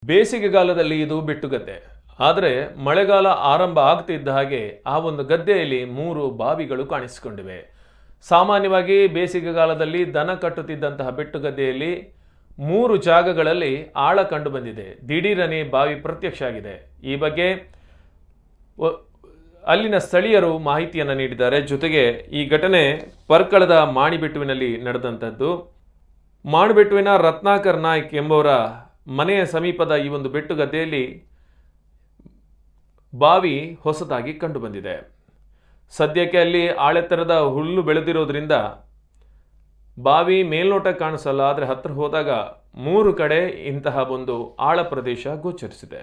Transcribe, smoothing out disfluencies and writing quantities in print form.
ಬೇಸಿಗೆಗಾಲದಲ್ಲಿ ಇದು ಬಿಟ್ಟುಗದ್ದೆ. ಆದರೆ ಮಳೆಗಾಲ ಆರಂಭ ಆಗ್ತಿದ್ದ ಹಾಗೆ ಆ ಒಂದು ಗದ್ದೆಯಲ್ಲಿ 3 ಬಾವಿಗಳು ಕಾಣಿಸಿಕೊಂಡಿವೆ. ಸಾಮಾನ್ಯವಾಗಿ ಬೇಸಿಗೆಗಾಲದಲ್ಲಿ ದನ ಕಟ್ಟುತ್ತಿದ್ದಂತಹ ಬಿಟ್ಟುಗದ್ದೆಯಲ್ಲಿ 3 ಜಾಗಗಳಲ್ಲಿ ಆಳ ಕಂಡು ಬಂದಿದೆ. ದಿಢೀರನೆ ಬಾವಿ ಪ್ರತ್ಯಕ್ಷ ಆಗಿದೆ. ಈ ಬಗ್ಗೆ ಅಲ್ಲಿನ ಸ್ಥಳೀಯರು ಮಾಹಿತಿಯನ್ನು ನೀಡಿದ್ದಾರೆ. ಜೊತೆಗೆ ಈ ಘಟನೆ ಪರ್ಕಳದ ಮಾಣಿಬೆಟ್ಟುವಿನಲ್ಲಿ ನಡೆದಂತದ್ದು. ಮಾಣಿಬೆಟ್ಟುವಿನ ರತ್ನಾಕರ್ ನಾಯ್ಕ್ ಎಂಬವರ ಮನೆಯ ಸಮೀಪದ ಈ ಒಂದು ಬೆಟ್ಟುಗದ್ದೆಯಲ್ಲಿ ಬಾವಿ ಹೊಸದಾಗಿ ಕಂಡು ಬಂದಿದೆ. ಸದ್ಯಕ್ಕೆ ಅಲ್ಲಿ ಆಳೆತ್ತರದ ಹುಲ್ಲು ಬೆಳೆದಿರೋದ್ರಿಂದ ಬಾವಿ ಮೇಲ್ನೋಟ ಕಾಣಿಸಲ್ಲ. ಆದರೆ ಹತ್ರ ಹೋದಾಗ 3 ಕಡೆ ಇಂತಹ ಒಂದು ಆಳ ಪ್ರದೇಶ ಗೋಚರಿಸಿದೆ.